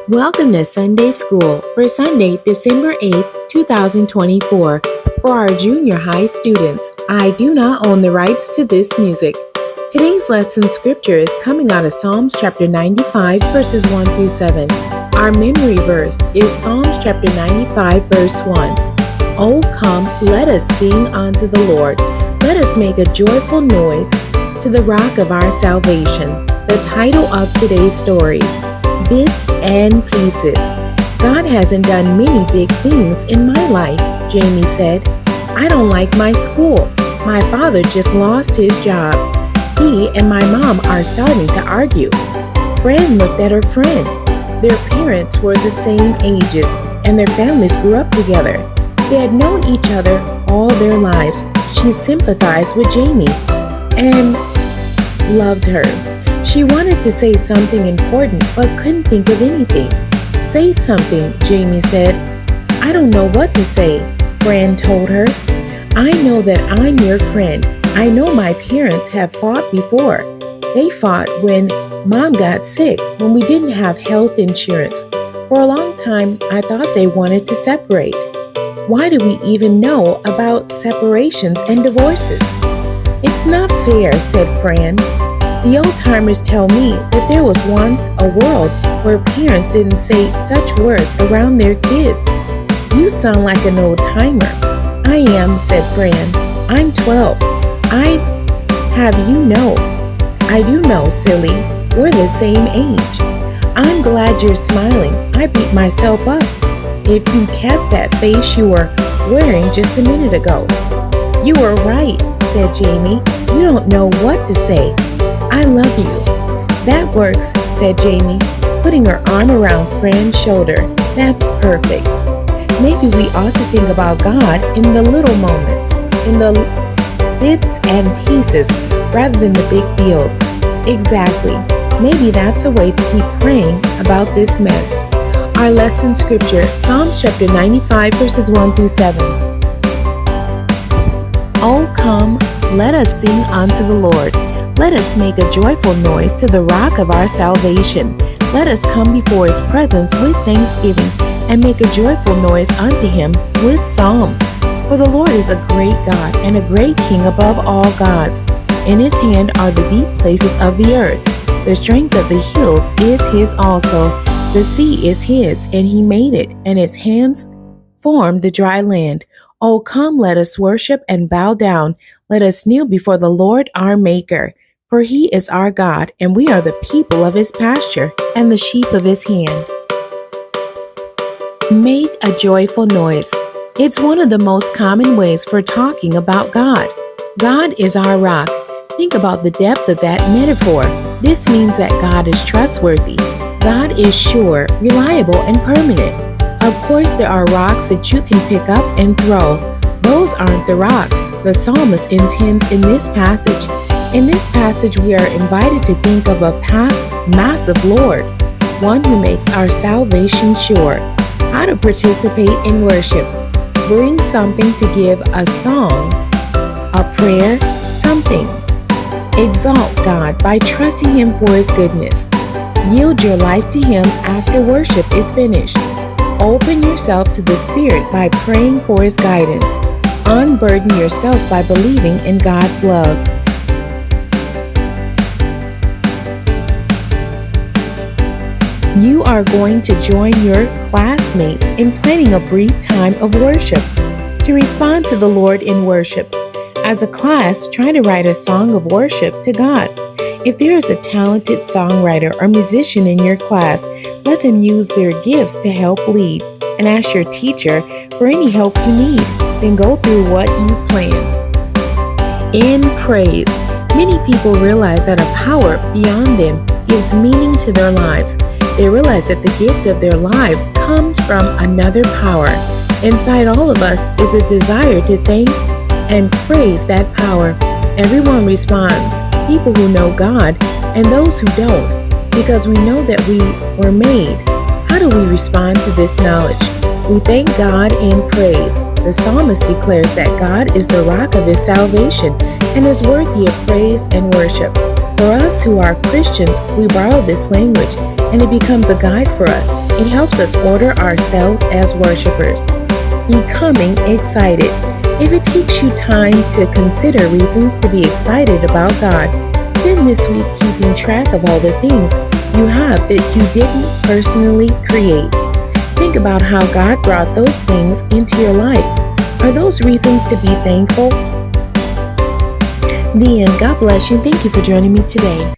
Welcome to Sunday School for Sunday, December 8th, 2024. For our junior high students, I do not own the rights to this music. Today's lesson scripture is coming out of Psalms chapter 95, verses 1 through 7. Our memory verse is Psalms chapter 95, verse 1. Oh, come, let us sing unto the Lord. Let us make a joyful noise to the rock of our salvation. The title of today's story: Bits and Pieces. God hasn't done many big things in my life, Jamie said. I don't like my school. My father just lost his job. He and my mom are starting to argue. Fran looked at her friend. Their parents were the same ages, and their families grew up together. They had known each other all their lives. She sympathized with Jamie and loved her. She wanted to say something important but couldn't think of anything. Say something, Jamie said. I don't know what to say, Fran told her. I know that I'm your friend. I know my parents have fought before. They fought when Mom got sick, when we didn't have health insurance. For a long time, I thought they wanted to separate. Why do we even know about separations and divorces? It's not fair, said Fran. The old-timers tell me that there was once a world where parents didn't say such words around their kids. You sound like an old-timer. I am, said Fran. I'm 12. I do know, silly. We're the same age. I'm glad you're smiling. I beat myself up. If you kept that face you were wearing just a minute ago. You were right, said Jamie. You don't know what to say. I love you. That works, said Jamie, putting her arm around Fran's shoulder. That's perfect. Maybe we ought to think about God in the little moments, in the bits and pieces, rather than the big deals. Exactly. Maybe that's a way to keep praying about this mess. Our lesson scripture, Psalms chapter 95, verses 1 through 7. Oh, come, let us sing unto the Lord. Let us make a joyful noise to the rock of our salvation. Let us come before his presence with thanksgiving and make a joyful noise unto him with psalms. For the Lord is a great God and a great King above all gods. In his hand are the deep places of the earth. The strength of the hills is his also. The sea is his, and he made it, and his hands formed the dry land. Oh, come, let us worship and bow down. Let us kneel before the Lord our Maker. For he is our God, and we are the people of his pasture and the sheep of his hand. Make a joyful noise. It's one of the most common ways for talking about God. God is our rock. Think about the depth of that metaphor. This means that God is trustworthy. God is sure, reliable, and permanent. Of course, there are rocks that you can pick up and throw. Those aren't the rocks the psalmist intends in this passage. In this passage, we are invited to think of a massive Lord, one who makes our salvation sure. How to participate in worship. Bring something to give a song, a prayer, something. Exalt God by trusting him for his goodness. Yield your life to him after worship is finished. Open yourself to the Spirit by praying for his guidance. Unburden yourself by believing in God's love. You are going to join your classmates in planning a brief time of worship to respond to the Lord in worship. As a class, try to write a song of worship to God. If there is a talented songwriter or musician in your class, let them use their gifts to help lead, and ask your teacher for any help you need. Then go through what you've planned. In praise, many people realize that a power beyond them gives meaning to their lives. They realize that the gift of their lives comes from another power. Inside all of us is a desire to thank and praise that power. Everyone responds, people who know God and those who don't, because we know that we were made. How do we respond to this knowledge? We thank God in praise. The psalmist declares that God is the rock of his salvation and is worthy of praise and worship. For us who are Christians, we borrow this language and it becomes a guide for us. It helps us order ourselves as worshipers. Becoming excited. If it takes you time to consider reasons to be excited about God, spend this week keeping track of all the things you have that you didn't personally create. Think about how God brought those things into your life. Are those reasons to be thankful? The end. God bless you. Thank you for joining me today.